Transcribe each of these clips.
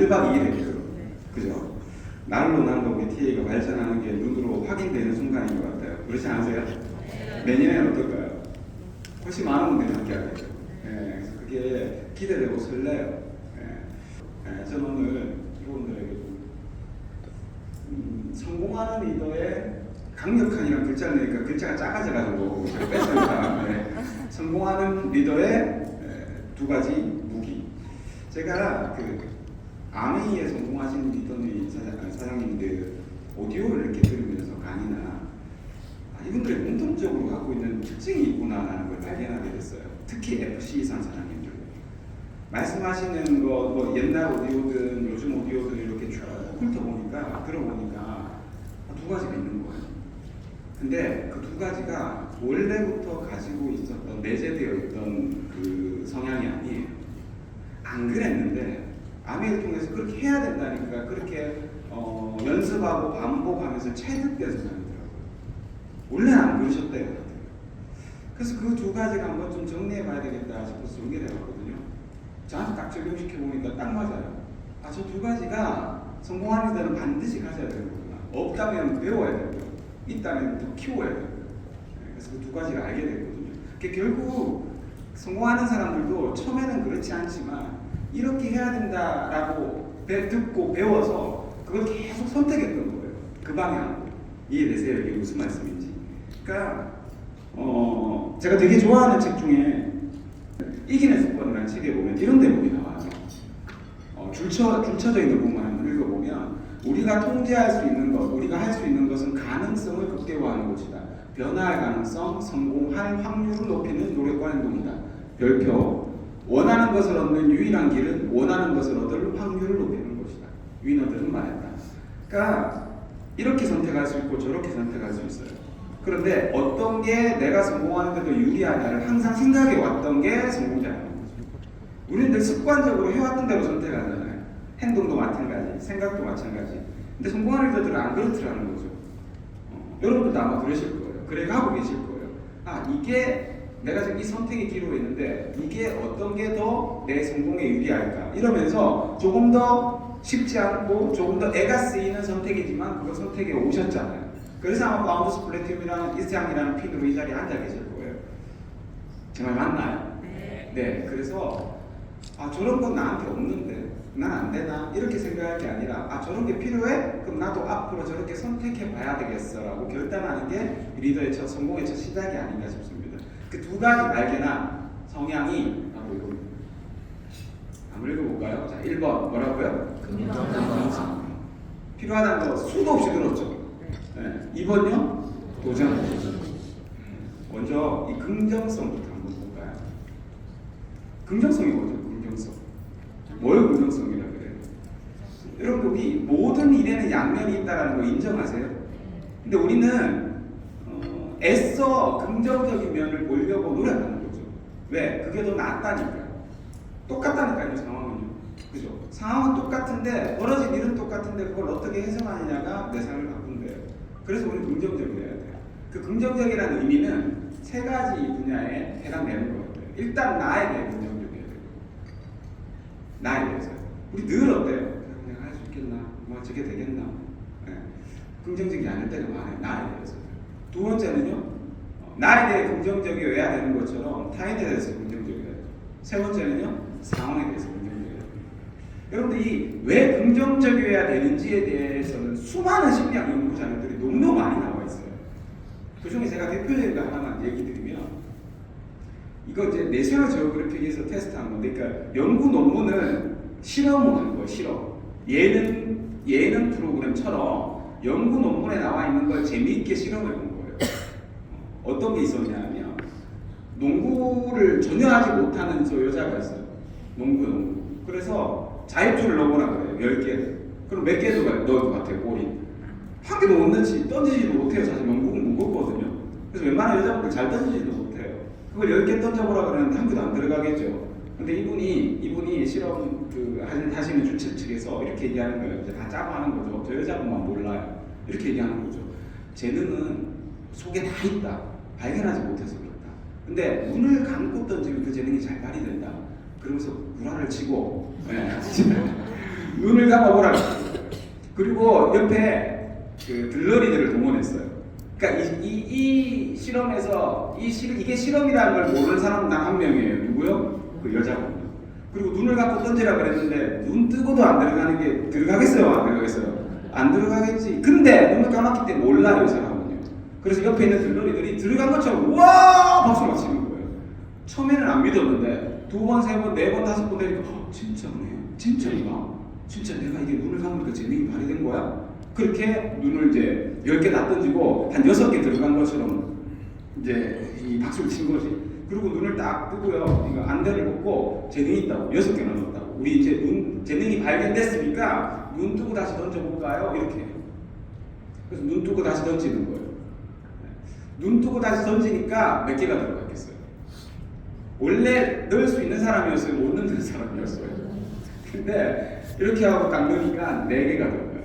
1박 2일 했죠. 그죠? 날로 날로 우리 TA가 발전하는 게 눈으로 확인되는 순간인 것 같아요. 그렇지 않으세요? 내년에는 어떨까요? 훨씬 많은 분들이 함께 하겠죠. 그래서 그게 기대되고 설레요. 저는 오늘 여러분들에게 성공하는 리더의 강력한이라는 글자를 내니까 글자가 작아져가지고 제가 뺐습니다. 성공하는 리더의 두 가지 무기. 제가 아메이에 성공하신 리더님 사장님들 오디오를 이렇게 들으면서 강의나 이분들이 공통적으로 갖고 있는 특징이 있구나라는 걸 발견하게 됐어요. 특히 FC 이상 사장님들 말씀하시는 거 뭐 옛날 오디오든 요즘 오디오든 이렇게 쭉 훑어보니까 들어보니까 두 가지가 있는 거예요. 근데 그 두 가지가 원래부터 가지고 있었던 내재되어 있던 그 성향이 아니에요. 안 그랬는데 아메이를 통해서 그렇게 해야 된다니까 그렇게 연습하고 반복하면서 체득돼서 다니더라고요. 원래는 안 그러셨대요. 그래서 그 두 가지가 한번 좀 정리해 봐야 되겠다 싶어서 연결해 봤거든요. 저한테 딱 적용시켜 보니까 딱 맞아요. 저 두 가지가 성공하는 데는 반드시 가져야 되는구나. 없다면 배워야 되고요. 있다면 더 키워야 되고요. 그래서 그 두 가지를 알게 됐거든요. 결국 성공하는 사람들도 처음에는 그렇지 않지만 이렇게 해야 된다라고 듣고 배워서 그걸 계속 선택했던 거예요. 그 방향으로. 이해되세요? 이게 무슨 말씀인지. 그러니까 제가 되게 좋아하는 책 중에 이기는 습관이라는 책에 보면 이런 대목이 나와요. 줄쳐져 있는 부분을 읽어보면 우리가 통제할 수 있는 것, 우리가 할 수 있는 것은 가능성을 극대화하는 것이다. 변화할 가능성, 성공할 확률을 높이는 노력과 행동이다. 별표, 원하는 것을 얻는 유일한 길은 원하는 것을 얻을 확률을 높이는 것이다. 위너들은 말했다. 그러니까 이렇게 선택할 수 있고 저렇게 선택할 수 있어요. 그런데 어떤 게 내가 성공하는데도 유리하냐를 항상 생각해 왔던 게 성공자라는 거죠. 우리는 늘 습관적으로 해왔던 대로 선택하잖아요. 행동도 마찬가지, 생각도 마찬가지. 근데 성공하는 리더들은 안 그렇더라는 거죠. 여러분들도 아마 그러실 거예요. 그래 하고 계실 거예요. 이게 내가 지금 이 선택의 기로에 있는데 이게 어떤 게 더 내 성공에 유리할까? 이러면서 조금 더 쉽지 않고 조금 더 애가 쓰이는 선택이지만 그 선택에 오셨잖아요. 그래서 아마 바운더스 플래티움이라는 이상이라는 핀으로 이 자리에 앉아 계실 거예요. 정말 맞나요? 네. 그래서 저런 건 나한테 없는데 난 안 되나? 이렇게 생각할 게 아니라 저런 게 필요해? 그럼 나도 앞으로 저렇게 선택해 봐야 되겠어 라고 결단하는 게 리더의 성공의 첫 시작이 아닌가 싶습니다. 그 두 가지 말개나 성향이 한번 읽어볼까요? 자, 1번 뭐라고요? 긍정. 필요하다는 거 수도 없이 들었죠. 2번요? 도전. 먼저 이 긍정성부터 한번 볼까요? 긍정성이 뭐죠? 긍정성. 뭘 긍정성이라 그래요? 여러분 우리 모든 일에는 양면이 있다는 거 인정하세요? 근데 우리는 애써 긍정적인 면을 보려고 노력하는 거죠. 왜? 그게 더 낫다니까요. 똑같다니까요, 상황은요. 그죠? 상황은 똑같은데 벌어진 일은 똑같은데 그걸 어떻게 해석하느냐가 내 삶을 바꾼대요. 그래서 우리는 긍정적이어야 돼요. 그 긍정적이라는 의미는 세 가지 분야에 해당되는 거예요. 일단 나에 대해 긍정적이어야 돼요. 나에 대해서요. 우리 늘 어때요? 내가 할 수 있겠나? 저게 되겠나? 긍정적이 아닐 때가 많아요. 나에 대해서. 두 번째는요, 나에 대해 긍정적이어야 되는 것처럼 타인에 대해서 긍정적이어야 돼요. 세 번째는요, 상황에 대해서 긍정적이어야 돼요. 여러분들이 왜 긍정적이어야 되는지에 대해서는 수많은 심리학 연구 자료들이 너무 많이 나와 있어요. 그 중에 제가 대표적인 거 하나만 얘기 드리면, 이거 이제 내셔널 지오그래픽에서 테스트한 건데, 그러니까 연구 논문은 실험을 한 거예요. 실험. 예능 프로그램처럼 연구 논문에 나와 있는 걸 재미있게 실험해 본 거예요. 어떤 게 있었냐면 농구를 전혀 하지 못하는 저 여자가 있어요. 농구. 그래서 자유투를 넣어보라 그래요. 10개. 그럼 몇 개도 넣을 것 같아요. 볼이. 한 개도 못 넣지. 던지지도 못해요. 사실 농구는 무겁거든요. 그래서 웬만한 여자분들 잘 던지지도 못해요. 그걸 10개 던져보라 그러는데 한 개도 안 들어가겠죠. 근데 이분이 실험 하시는 주최 측에서 이렇게 얘기하는 거예요. 이제 다 짜고 하는 거죠. 저 여자분만 몰라요. 이렇게 얘기하는 거죠. 재능은 속에 다 있다. 발견하지 못해서 그렇다. 근데 눈을 감고 던지면 그 재능이 잘 발휘된다. 그러면서 구라를 치고 눈을 감아보라. 그리고 옆에 그 들러리들을 동원했어요. 그러니까 이 실험에서 이게 실험이라는 걸 모르는 사람은 단 한 명이에요. 누구요? 그 여자분요. 그리고 눈을 갖고 던지라 그랬는데 눈 뜨고도 안 들어가는 게 들어가겠어요? 안 들어가겠어요? 안 들어가겠지. 근데 눈을 감았기 때문에 몰라요, 이 사람은요. 그래서 옆에 있는 들러리들이 들어간 것처럼 우와! 박수를 치는 거예요. 처음에는 안 믿었는데 두 번, 세 번, 네 번, 다섯 번 되니까 진짜네. 진짜인가? 진짜 내가 이게 눈을 감으니까 재능이 발휘된 거야? 그렇게 눈을 이제 10개 다 던지고 한 6개 들어간 것처럼 이제 이 박수를 친 거지. 그리고 눈을 딱 뜨고요. 이거 안대를 벗고 재능이 있다고 6개나 넣었다고. 우리 이제 눈 재능이 발견됐으니까 눈 뜨고 다시 던져볼까요? 이렇게. 그래서 눈 뜨고 다시 던지는 거예요. 눈 뜨고 다시 던지니까 몇 개가 들어갔겠어요? 원래 넣을 수 있는 사람이었어요? 못 넣는 사람이었어요? 근데 이렇게 하고 딱 넣으니까 4개가 들어가요.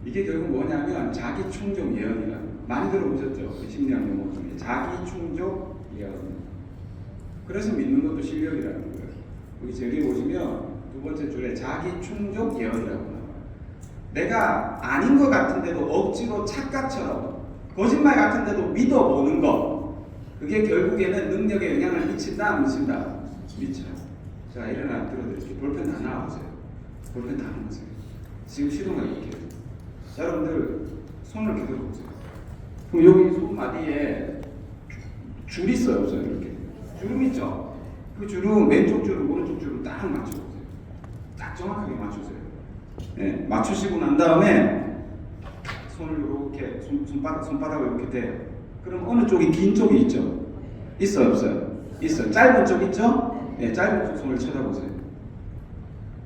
이게 결국 뭐냐면 자기 충족 예언이라는, 많이 들어보셨죠? 심리학 용어 중에 자기 충족 예언. 그래서 믿는 것도 실력이라는 거예요. 여기 저기 보시면 두 번째 줄에 자기 충족 예언이라고 나와요. 내가 아닌 것 같은데도 억지로 착각처럼 거짓말 같은데도 믿어보는 것, 그게 결국에는 능력에 영향을 미친다 안 미친다? 미쳐. 자, 일어나 들어드릴게요. 볼펜 다 나와보세요. 볼펜 다 나와보세요. 지금 시동을 이렇게. 자, 여러분들 손을 이렇게 들어보세요. 그럼 여기 손마디에 줄 있어요, 없어요? 이렇게 주름 있죠? 그 주름, 왼쪽 주름, 오른쪽 주름 딱 맞춰보세요. 딱 정확하게 맞추세요. 네, 맞추시고 난 다음에 손을 이렇게 손바닥을 이렇게 대요. 그럼 어느 쪽이 긴 쪽이 있죠? 있어요, 없어요? 있어요. 짧은 쪽 있죠? 네, 짧은 쪽 손을 쳐다보세요.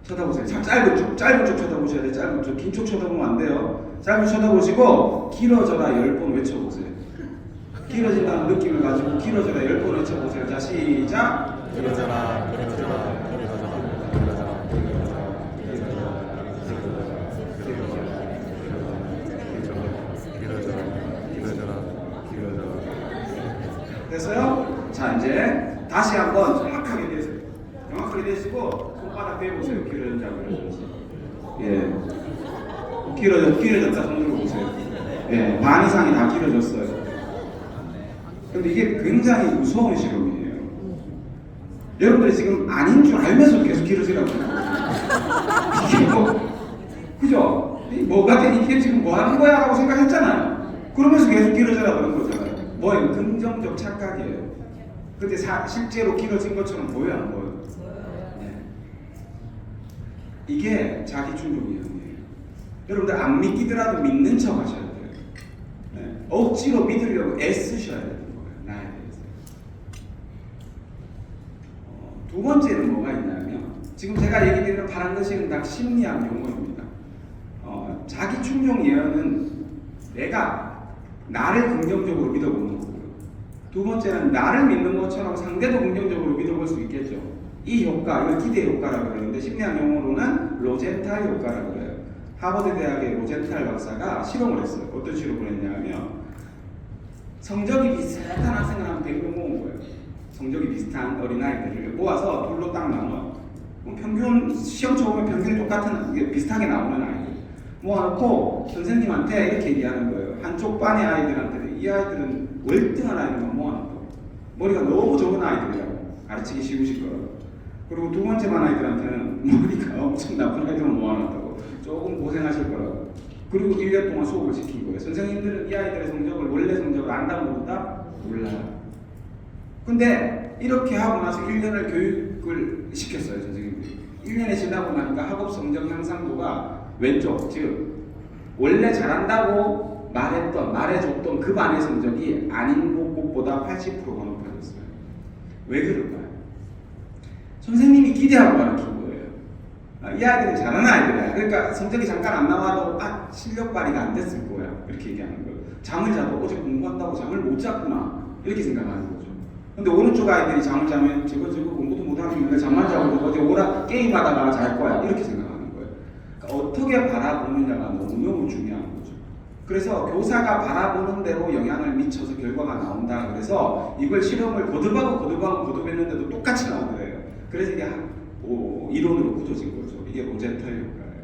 쳐다보세요. 짧은 쪽 쳐다보셔야 돼요. 짧은 쪽, 긴 쪽 쳐다보면 안 돼요. 짧은 쳐다보시고 길어져라 10번 외쳐보세요. 길어진다는 느낌을 가지고 길어져라 10번 외쳐보세요. 자, 시작. 길어져라, 길어져라, 길어져라, 길어져라, 길어져라. 됐어요? 자, 이제 다시 한번 정확하게 대세요. 정확하게 대시고 손바닥 대보세요. 길어졌는지 안 길어졌는지. 예. 길어졌다 손 들어보세요. 예, 반 이상이 다 길어졌어요. 근데 이게 굉장히 무서운 실험이에요. 여러분들이 지금 아닌 줄 알면서 계속 길어지라고 이게 그죠? 뭐가 이게 지금 뭐 하는 거야? 라고 생각했잖아요. 그러면서 계속 길어져라 그런 거잖아요. 뭐예요? 긍정적 착각이에요. 근데 실제로 길어진 것처럼 보여요, 안 보여요? 네. 이게 자기 충족이에요. 여러분들 안 믿기더라도 믿는 척 하셔야 돼요. 네. 억지로 믿으려고 애쓰셔야 되는 거예요. 나에 대해서. 두 번째는 뭐가 있냐면, 지금 제가 얘기 드리는 바람드시는 다 심리학 용어입니다. 자기 충족 예언은 내가 나를 긍정적으로 믿어보는 거고요. 두 번째는 나를 믿는 것처럼 상대도 긍정적으로 믿어볼 수 있겠죠. 이 효과, 이걸 기대 효과라고 그러는데 심리학 용어로는 로젠탈 효과라고 그래요. 하버드 대학의 로젠탈 박사가 실험을 했어요. 어떤 실험을 했냐면 성적이 비슷한 학생을 한 100명 모은 거예요. 성적이 비슷한 어린아이들을 모아서 둘로 딱 나눠요. 평균 시험 쳐보면 평균이 똑같은 게 비슷하게 나오는 아이들 모아놓고 선생님한테 이렇게 얘기하는 거예요. 한쪽 반의 아이들한테 이 아이들은 월등한 아이들만 모아놓고 머리가 너무 좋은 아이들이라고 가르치기 쉬우실 거라고. 그리고 두 번째 반 아이들한테는 머리가 엄청 나쁜 아이들만 모아놨다고 조금 고생하실 거라고. 그리고 1년 동안 수업을 시킨 거예요. 선생님들은 이 아이들의 성적을 원래 성적을 안다고 모르다? 몰라요. 근데 이렇게 하고 나서 1년을 교육을 시켰어요, 선생님들이. 1년이 지나고 나니까 학업 성적 향상도가 왼쪽, 즉 원래 잘한다고 말해줬던 그 반의 성적이 아닌 곳보다 80%가 높아졌어요. 왜 그럴까요? 선생님이 기대하고 가르친 거예요. 이 아이들은 잘하는 아이들이야. 그러니까 성적이 잠깐 안 나와도 실력 발휘가 안 됐을 거야. 이렇게 얘기하는 거예요. 잠을 자도 어제 공부한다고 잠을 못 잤구나. 이렇게 생각하는 거죠. 근데 오른쪽 아이들이 잠을 자면 저거 공부도 못하는 잠만 자고 어제 오라 게임하다가 잘 거야. 이렇게 생각하는 거예요. 그러니까 어떻게 바라보느냐가 너무너무 중요한 거죠. 그래서 교사가 바라보는 대로 영향을 미쳐서 결과가 나온다. 그래서 이걸 실험을 거듭하고 거듭했는데도 똑같이 나오더래요. 그래서 이게 이론으로 굳어진 거죠. 이게 로젠탈 효과예요.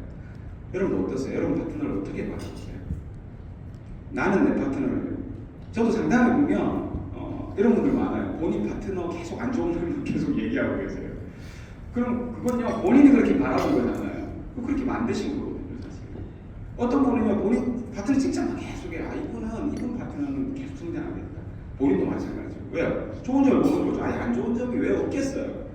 여러분 어떠세요? 여러분 파트너를 어떻게 바라보세요? 나는 내 파트너를, 저도 상담해 보면 이런 분들 많아요. 본인 파트너 계속 안 좋은 점을 계속 얘기하고 계세요. 그럼 그건요 본인이 그렇게 바라본 거잖아요. 그렇게 만드신 거거든요 사실. 어떤 분은요 본인 파트너 칭찬만 계속해. 이분 파트너는 계속 성장하겠다. 본인도 마찬가지죠. 왜요? 좋은 점을 보는 거죠. 안 좋은 점이 왜 없겠어요?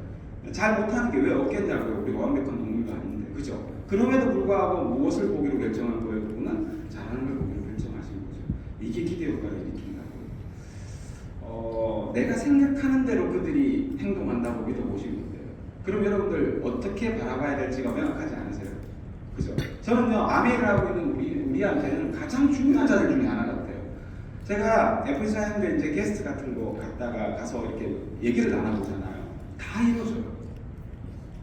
잘 못하는 게 왜 없겠냐고요. 우리가 완벽한 동물도 아닌데, 그죠? 그럼에도 불구하고 무엇을 보기로 결정한 거예요? 그분은 잘하는 걸 보기로 결정하신 거죠. 이게 기대 효과를 일으킨다고요. 내가 생각하는 대로 그들이 행동한다고 믿어보시면 돼요. 그럼 여러분들 어떻게 바라봐야 될지가 명확하지 않으세요? 그죠? 저는요, 아메이를 하고 있는 우리한테는 가장 중요한 자들 중에 하나 같아요. 제가 FC 하는데 이제 게스트 같은 거 갔다가 가서 이렇게 얘기를 나눠보잖아요. 다 이루어져요.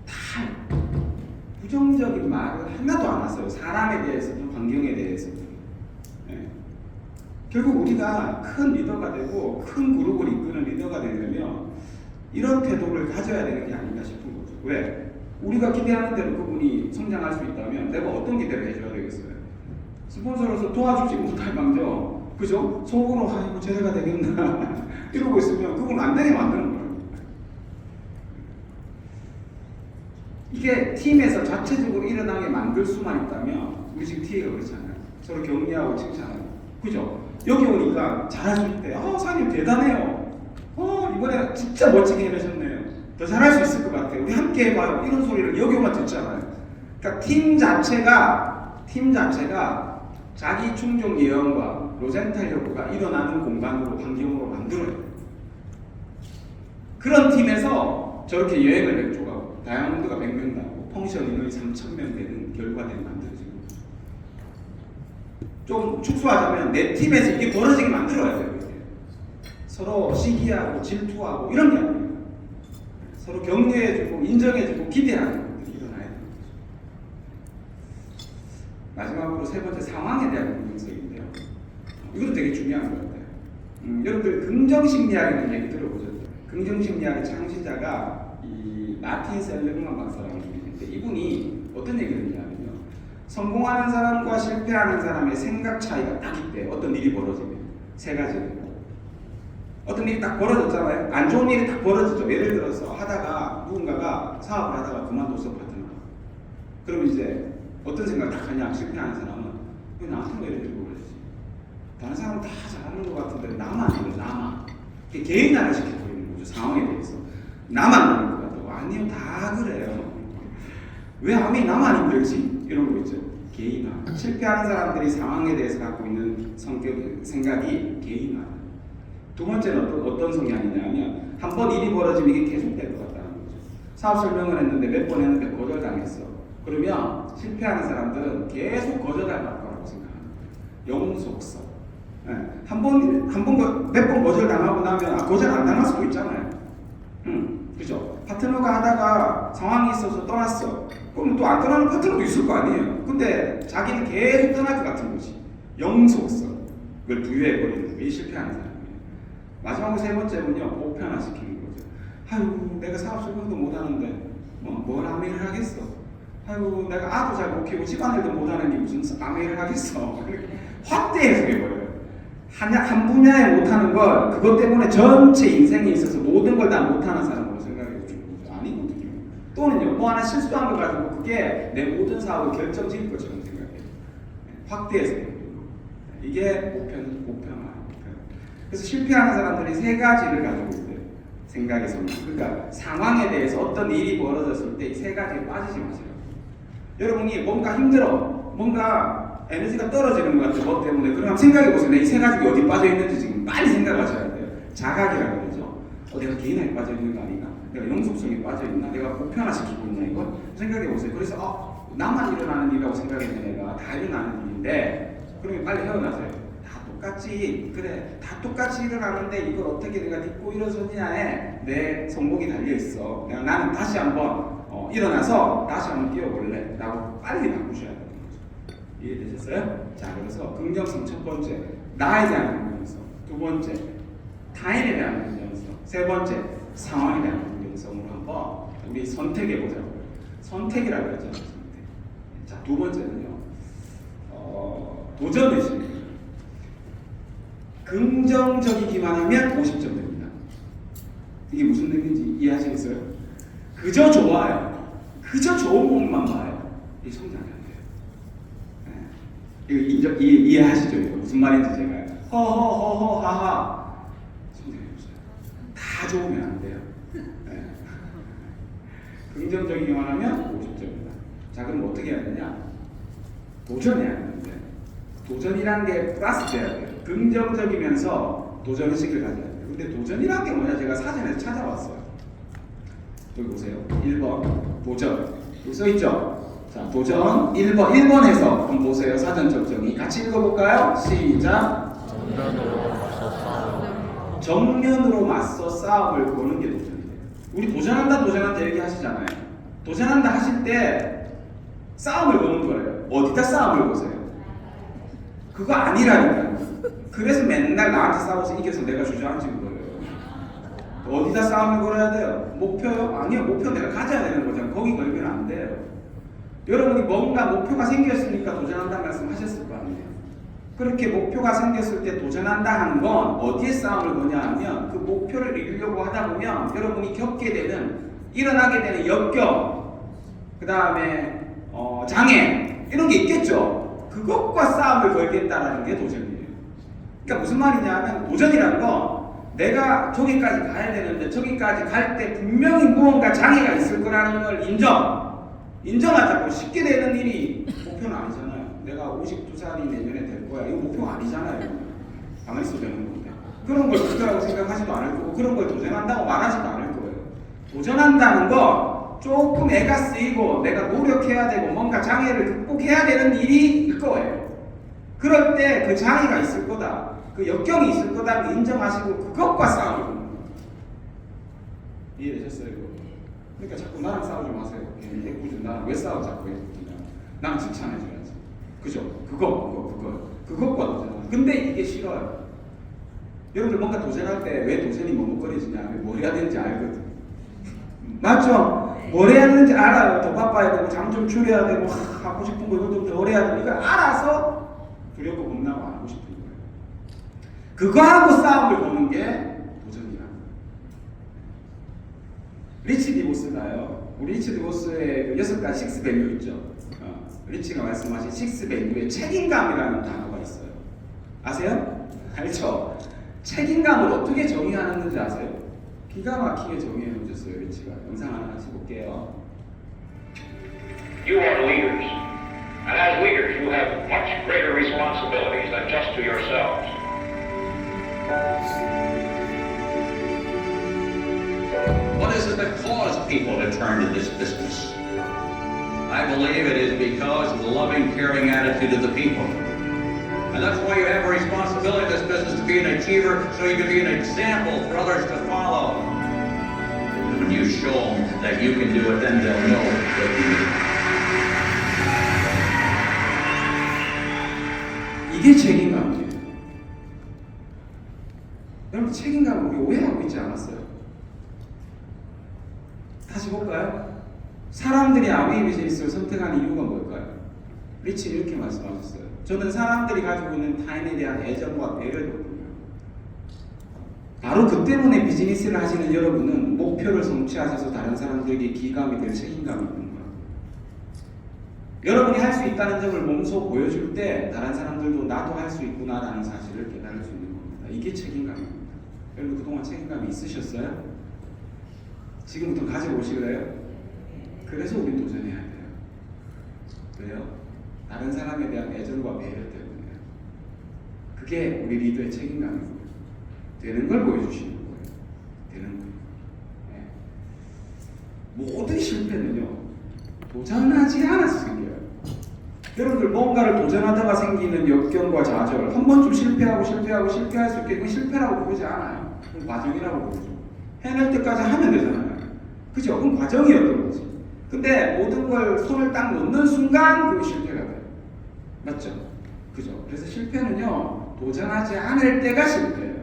다. 부정적인 말을 하나도 안 하세요. 사람에 대해서도 환경에 대해서도. 네. 결국 우리가 큰 리더가 되고 큰 그룹을 이끄는 리더가 되려면 이런 태도를 가져야 되는 게 아닌가 싶은 거죠. 왜? 우리가 기대하는 대로 그분이 성장할 수 있다면 내가 어떤 기대를 해줘야 되겠어요? 스폰서로서 도와주지 못할 망정, 그죠? 속으로 아이고 제가 되겠나 이러고 있으면 그건 안 되게 만드는 거예요. 이게 팀에서 자체적으로 일어나게 만들 수만 있다면 우리 지금 TA가 그렇잖아요. 서로 격려하고 칭찬하고, 그죠? 여기 오니까 잘할 수 있대. 사장님 대단해요. 이번에 진짜 멋지게 해내셨네요. 더 잘할 수 있을 것 같아요. 우리 함께 해봐요. 이런 소리를 여기 오면 듣잖아요. 그러니까 팀 자체가 자기 충족 예언과 로젠탈 효과가 일어나는 공간으로, 환경으로 만들어야 돼요. 그런 팀에서 저렇게 여행을 100조 가고 다이아몬드가 100명 나고 펑션 인원이 3,000명 되는 결과들이 만들어지는 거죠. 좀 축소하자면 내 팀에서 이게 벌어지게 만들어야 돼요. 서로 시기하고 질투하고 이런 게 아니에요. 서로 격려해주고 인정해주고 기대하는 것들이 일어나야 되는 거죠. 마지막으로 세 번째, 상황에 대한 긍정성인데요. 이것도 되게 중요한 것 같아요. 여러분들 긍정심리학이라는 얘기 들어보셨죠? 긍정심리학의 창시자가 이 마틴 셀르그만 박사라는 분인데, 이분이 어떤 얘기를 했냐면요, 성공하는 사람과 실패하는 사람의 생각 차이가 딱 있대. 어떤 일이 벌어지면 세 가지. 어떤 일이 딱 벌어졌잖아요. 안 좋은 일이 딱 벌어지죠. 예를 들어서 하다가 누군가가 사업을 하다가 그만뒀어, 파트너가. 그럼 이제 어떤 생각을 딱 하냐? 실패하는 사람은 왜 나한테 예를 들고 그러지? 다른 사람은 다 잘하는 것 같은데 나만 이거 나만. 이게 개인화를 시켜버리는 거죠. 상황에 대해서. 나만 그런 것 같다고. 아니요, 다 그래요. 왜 아무리 나만 힘들지? 이런 거 있죠. 개인화. 실패하는 사람들이 상황에 대해서 갖고 있는 생각이 개인화. 두 번째는 어떤 성향이냐면, 한 번 일이 벌어지면 이게 계속될 것 같다는 거죠. 사업 설명을 했는데 몇 번 했는데 거절당했어. 그러면 실패하는 사람들은 계속 거절할 거라고 생각합니다. 영속성. 네. 몇 번 거절당하고 나면 거절 안 당할 수도 있잖아요. 그죠? 파트너가 하다가 상황이 있어서 떠났어. 그럼 또 안 떠나는 파트너도 있을 거 아니에요. 근데 자기는 계속 떠날 것 같은 거지. 영속성을 부여해버리는 게 실패하는 사람. 마지막으로 세 번째는요, 보편화시키는 거죠. 아유, 내가 사업 설명도 못하는데 뭘 아메이를 하겠어. 아유, 내가 아도 잘 못 키우고 집안일도 못하는 게 무슨 아메이를 하겠어. 확대 해석해버려요. 한 분야에 못하는 걸 그것 때문에 전체 인생에 있어서 모든 걸 다 못하는 사람으로 생각해 주는 거죠. 아니거든요. 또는요, 뭐 하나 실수한 거 가지고 그게 내 모든 사업을 결정지을 것처럼 생각해요. 확대 해석해요. 이게 보편화. 그래서 실패하는 사람들이 세 가지를 가지고 있어요. 생각의 성향. 그러니까 상황에 대해서 어떤 일이 벌어졌을 때 이 세 가지에 빠지지 마세요. 여러분이 뭔가 힘들어, 뭔가 에너지가 떨어지는 것 같아요. 뭐 때문에? 그럼 생각해 보세요. 이 세 가지가 어디 빠져 있는지 지금 빨리 생각하셔야 돼요. 자각이라고 그러죠. 내가 개인화에 빠져 있는 거 아닌가? 내가 영속성에 빠져 있나? 내가 보편화시키고 있나? 이걸 생각해 보세요. 그래서 나만 일어나는 일이라고 생각했는 애가 다 일어나는 일인데, 그러면 빨리 헤어나세요. 똑같이, 그래, 다 똑같이 일어나는데 이걸 어떻게 내가 딛고 일어서냐에 내 손목이 달려있어. 나는 다시 한번 일어나서 다시 한번 뛰어볼래 라고 빨리 바꾸셔야 되는 거죠. 이해되셨어요? 자, 그래서 긍정성 첫 번째, 나에 대한 긍정성. 두 번째, 타인에 대한 긍정성. 세 번째, 상황에 대한 긍정성으로 한번 우리 선택해 보자고. 선택이라고 그랬잖아요. 선택. 자, 두 번째는요. 도전의식입니다. 긍정적이기만 하면 50점 됩니다. 이게 무슨 얘기인지 이해하시겠어요? 그저 좋아요. 그저 좋은 부분만 봐요. 이게 성장이 안 돼요. 이거 이해하시죠? 이거 무슨 말인지 제가 허허허허 하하 성장이 없어요. 다 좋으면 안 돼요. 네. 긍정적이기만 하면 50점입니다. 자, 그럼 어떻게 해야 되냐? 도전해야 되는데 도전이란 게 플러스 돼야 돼요. 긍정적이면서 도전의식을 가져야 돼요. 근데 도전이란 게 뭐냐? 제가 사전에서 찾아봤어요. 여기 보세요. 1번 도전. 여기 써있죠? 자, 도전 1번에서 한번 보세요. 사전 적정이 같이 읽어볼까요? 시작. 정면으로 맞서 싸움을 거는 게 도전이에요. 우리 도전한다 얘기하시잖아요. 도전한다 하실 때 싸움을 거는 거예요. 어디다 싸움을 거세요? 그거 아니라니까요. 그래서 맨날 나한테 싸워서 이겨서 내가 주저앉은 거예요. 어디다 싸움을 걸어야 돼요? 목표요? 아니요. 목표 내가 가져야 되는 거잖아요. 거기 걸면 안 돼요. 여러분이 뭔가 목표가 생겼으니까 도전한다는 말씀 하셨을 거 아니에요. 그렇게 목표가 생겼을 때 도전한다 하는 건 어디에 싸움을 거냐 하면 그 목표를 이루려고 하다 보면 여러분이 겪게 되는 일어나게 되는 역경 그 다음에 장애 이런 게 있겠죠. 그것과 싸움을 걸겠다라는 게 도전이에요. 그러니까 무슨 말이냐 하면 도전이라는 건 내가 저기까지 가야 되는데 저기까지 갈 때 분명히 무언가 장애가 있을 거라는 걸 인정하자고. 쉽게 되는 일이 목표는 아니잖아요. 내가 52살이 내년에 될 거야. 이거 목표가 아니잖아요. 가만히 있어도 되는 건데. 그런 걸 목표라고 생각하지도 않을 거고 그런 걸 도전한다고 말하지도 않을 거예요. 도전한다는 건 조금 애가 쓰이고 내가 노력해야 되고 뭔가 장애를 극복해야 되는 일일 거예요. 그럴 때 그 장애가 있을 거다. 그 역경이 있을 거다는 인정하시고 그것과 싸움을 거는 거예요. 이해되셨어요? 이거? 그러니까 자꾸 나랑 싸우지 마세요. 애꿎은 나랑 왜 싸워 자꾸 애꿎냐. 나랑 칭찬해줘야지. 그죠? 그것과 도전. 근데 이게 싫어요. 여러분들 뭔가 도전할 때 왜 도전이 머뭇거리지냐? 뭘 해야 되는지 알거든. 맞죠? 뭘 해야 되는지 알아요. 더 바빠야 되고 잠 좀 줄여야 되고 하고 싶은 거 이거 좀 덜 해야 되고 이걸 알아서 두렵고 겁나고 안 하고 싶은 거예요. 그거하고 싸움을 거는 게 도전이라. 리치 디보스가요. 우리 리치 디보스의 6가지 식스 밸류 있죠. 리치가 말씀하신 식스 밸류에 책임감이라는 단어가 있어요. 아세요? 알죠? 책임감을 어떻게 정의하는지 아세요? 기가 막히게 정의해 놓으셨어요. 리치가. 영상 하나 같이 볼게요. You are leaders, and as leaders you have much greater responsibilities than just to yourselves. What is it that caused people to turn to this business? I believe it is because of the loving, caring attitude of the people. And that's why you have a responsibility in this business to be an achiever, so you can be an example for others to follow. And when you show them that you can do it, then they'll know that you can. 이게 책임감이에요. 여러분 책임감을 우리 오해하고 있지 않았어요? 다시 볼까요? 사람들이 아웨이 비즈니스를 선택하는 이유가 뭘까요? 리치는 이렇게 말씀하셨어요. 저는 사람들이 가지고 있는 타인에 대한 애정과 배려를 보여요. 바로 그 때문에 비즈니스를 하시는 여러분은 목표를 성취하셔서 다른 사람들에게 기감이 될 책임감이 있는 거예요. 여러분이 할 수 있다는 점을 몸소 보여줄 때 다른 사람들도 나도 할 수 있구나라는 사실을 깨달을 수 있는 겁니다. 이게 책임감입니다. 여러분 그동안 책임감이 있으셨어요? 지금부터 가져오실래요? 그래서 우린 도전해야 돼요. 왜요? 다른 사람에 대한 애정과 배려 때문에요. 그게 우리 리더의 책임감이고요. 되는 걸 보여주시는 거예요. 되는 거예요. 네. 모든 실패는요. 도전하지 않아서 생겨요. 여러분들 뭔가를 도전하다가 생기는 역경과 좌절 한 번쯤 실패할 수 있게 그건 실패라고 부르지 않아요. 그건 과정이라고 부르죠. 해낼 때까지 하면 되잖아요. 그죠? 그건 과정이었던 거지. 근데 모든 걸 손을 딱 놓는 순간 그게 실패가 돼요. 맞죠? 그죠? 그래서 실패는요 도전하지 않을 때가 실패예요.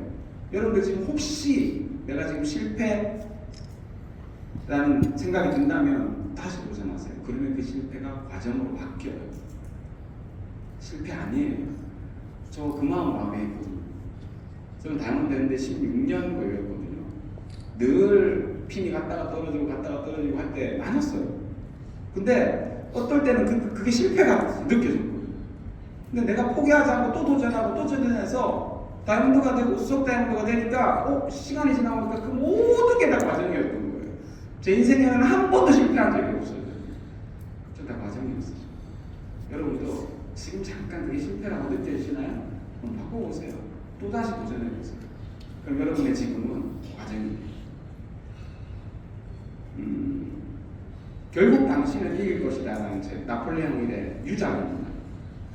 여러분들 지금 혹시 내가 지금 실패 라는 생각이 든다면 다시 도전하세요. 그러면 그 실패가 과정으로 바뀌어요. 실패 아니에요. 저 그 마음 마음에 했거든요. 저는 다이아몬드 했는데 16년 걸렸거든요. 늘 핀이 갔다가 떨어지고 할 때 많았어요. 근데 어떨 때는 그게 실패가 느껴졌거든요. 근데 내가 포기하지 않고 또 도전하고 또 도전해서 다이아몬드가 되고 수석 다이아몬드가 되니까 시간이 지나보니까 그 모든 게 다 과정이었던 거예요. 제 인생에는 한 번도 실패한 적이 없어요. 저 다 과정이었어요. 여러분도 지금 잠깐 그게 실패라고 느껴지시나요? 그럼 바꿔보세요. 또다시 도전해보세요. 그럼 여러분의 지금은 과정입니다. 결국 당신은 이길 것이다라는 책, 나폴레옹 일의 유작입니다.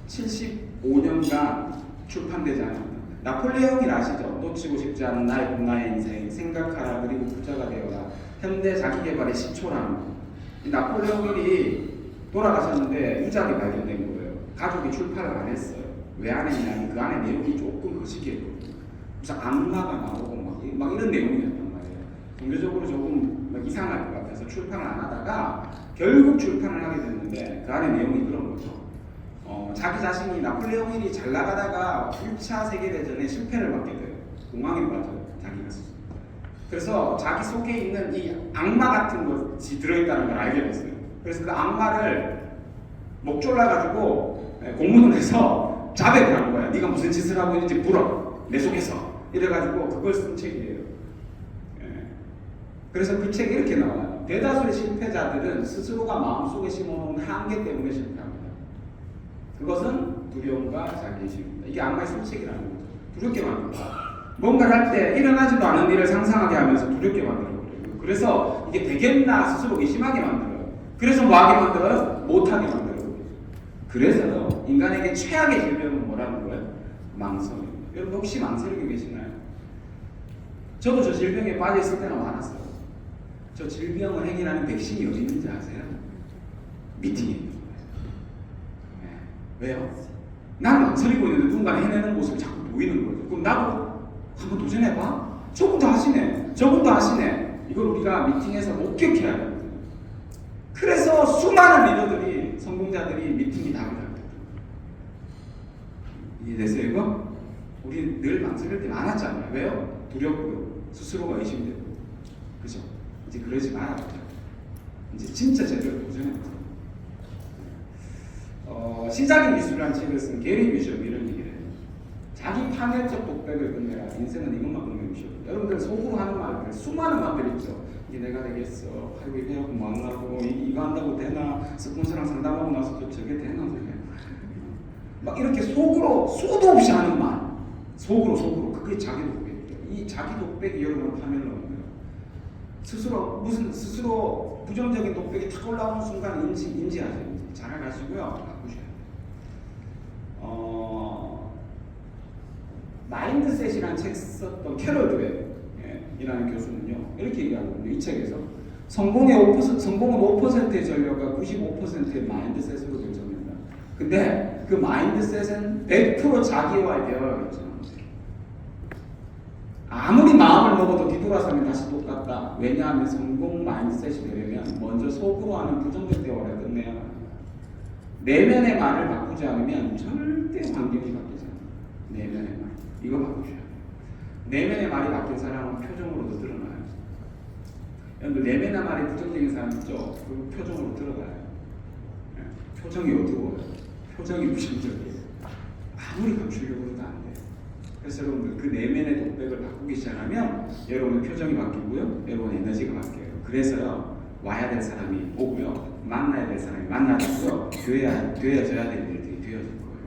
75년간 출판되지 않았다. 나폴레옹이 아시죠? 놓치고 싶지 않은 나의 인생, 생각하라 그리고 부자가 되어라. 현대 자기개발의 시초라는 거. 이 나폴레옹이 돌아가셨는데 유작이 발견된 거예요. 가족이 출판을 안 했어요. 왜 안 했냐면 그 안에 내용이 조금 거시기했거든요. 무슨 악마가 나오고 막 이런 내용이었단 말이에요. 종교적으로 조금 막 이상할 것 같아서 출판을 안 하다가 결국 출판을 하게 됐는데 그 안에 내용이 그런 거죠. 자기 자신이 나폴레옹 힐이 잘 나가다가 1차 세계대전에 실패를 받게 돼요. 공황에 빠져요. 자기가. 그래서 자기 속에 있는 이 악마 같은 것이 들어있다는 걸 알게 됐어요. 그래서 그 악마를 목 졸라가지고 공문을 해서 자백을 한 거야. 네가 무슨 짓을 하고 있는지 물어. 내 속에서. 이래가지고 그걸 쓴 책이에요. 그래서 그 책이 이렇게 나와요. 대다수의 실패자들은 스스로가 마음속에 심어놓은 한계 때문에 실패합니다. 그것은 두려움과 자기의식입니다. 이게 악마의 술책이라는 거죠. 두렵게 만든다. 뭔가를 할 때 일어나지도 않은 일을 상상하게 하면서 두렵게 만들어버려요. 그래서 이게 되겠나 스스로 의심하게 만들어요. 그래서 뭐하게 만들어요? 못하게 만들어요. 그래서 인간에게 최악의 질병은 뭐라는 거예요? 망성입니다. 여러분 혹시 망설이고 계시나요? 저도 저 질병에 빠져있을 때가 많았어요. 저 질병을 해결하는 백신이 어디 있는지 아세요? 미팅에 있는 거예요. 왜요? 나는 망설이고 있는데 누군가 해내는 모습이 자꾸 보이는 거죠. 그럼 나도 한번 도전해봐? 저분도 하시네. 저분도 하시네. 이걸 우리가 미팅에서 목격해야 되거든요. 그래서 수많은 리더들이, 성공자들이 미팅이 답을 하거든요. 이해되세요 이거? 우리 늘 망설일 때 많았잖아요. 왜요? 두렵고요. 스스로가 의심되고. 그죠? 이제 그러지 말아요. 이제 진짜 제대로 도전해보세요. 시작의 미술이라는 책을 쓴 게리 비숍이 이런 얘기를 해요. 자기 파멸적 독백을 끝내라. 인생은 이것만 끝내는 것이요. 여러분들 속으로 하는 말들 수많은 말들 있죠. 이게 내가 되겠어. 아이고 이거 해갖고 뭐 하려고 이거 한다고 되나. 스폰서랑 상담하고 나서 저게 되나 저게. 막 이렇게 속으로 수도 없이 하는 말. 속으로 그게 자기 독백이에요. 이 자기 독백이 여러분을 파멸로 하는 거예요. 스스로 부정적인 독백이 탁 올라오는 순간 인지하세요. 잘 알아가시고요. 바꾸셔야 돼요. 마인드셋이라는 책 썼던 캐럴 드웨이라는 교수는요 이렇게 얘기하거든요. 이 책에서 성공은 5%의 전략과 95%의 마인드셋으로 결정된다. 근데 그 마인드셋은 100% 자기와의 대화가 결정합니다. 아무리 마음을 먹어도 뒤돌아서면 다시 똑같다. 왜냐하면 성공 마인드셋이 되려면 먼저 속으로 하는 부정적 대화를 끝내야 합니다. 내면의 말을 바꾸지 않으면 절대 환경이 바뀌지 않아요. 내면의 말. 이거 바꾸셔야 돼요. 내면의 말이 바뀐 사람은 표정으로도 드러나요. 여러분 내면의 말이 부정적인 사람 있죠? 그 표정으로 드러나요. 표정이 어두워요. 표정이 부정적이에요. 아무리 감추려고 해도 안 돼요. 그래서 여러분들 그 내면의 독백을 바꾸기 시작하면 여러분의 표정이 바뀌고요. 여러분의 에너지가 바뀌어요. 그래서요. 와야 될 사람이 오고요. 만나야 될 사람이 만나고요. 되어져야 될 일들이 되어질 거예요.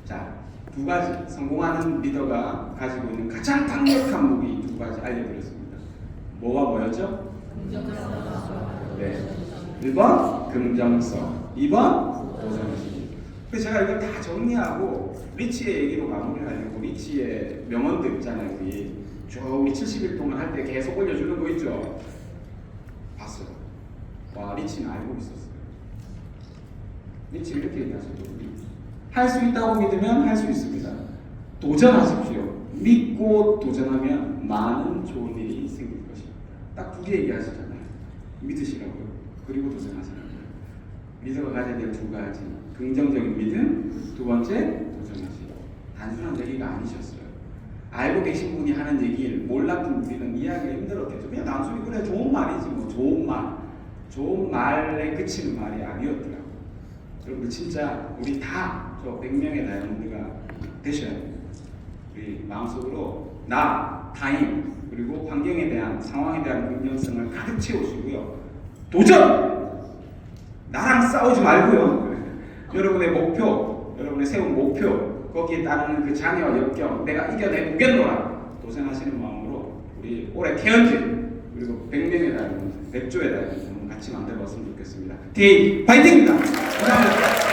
자, 두 가지 성공하는 리더가 가지고 있는 가장 강력한 무기 두 가지 알려드렸습니다. 뭐였죠? 긍정성. 네. 1번 긍정성, 2번 도전심. 그래서 제가 이걸 다 정리하고 리치의 얘기로 마무리를 하려고 리치의 명언들 있잖아요. 우리 70일 동안 할 때 계속 올려주는 거 있죠? 봤어요. 와, 리치는 알고 있었어요. 리치 이렇게 얘기하시죠. 할 수 있다고 믿으면 할 수 있습니다. 도전하십시오. 믿고 도전하면 많은 좋은 일이 생길 것입니다. 딱 두 개 얘기하시잖아요. 믿으시라고요. 그리고 도전하시라고요. 리더가 가져야 될 두 가지. 긍정적인 믿음, 두 번째 도전하시고. 단순한 얘기가 아니셨어요. 알고 계신 분이 하는 얘기를 몰랐던 우리는 이해하기가 힘들었겠죠. 그냥 단순히 그래 좋은 말이지 뭐 좋은 말에 그치는 말이 아니었더라고요. 여러분들 진짜 우리 다 저 100명의 다이아몬드가 되셔야 돼요. 우리 마음속으로 나, 타임, 그리고 환경에 대한 상황에 대한 긍정성을 가득 채우시고요. 도전! 나랑 싸우지 말고요. 여러분의 목표, 여러분의 세운 목표, 거기에 따르는 그 장애와 역경, 내가 이겨내보겠노라 도전하시는 마음으로 우리 올해 태연길 그리고 100명의 다이아몬드, 100조의 다이아몬드 같이 만들어봤으면 좋겠습니다. 데이 파이팅입니다. 감사합니다.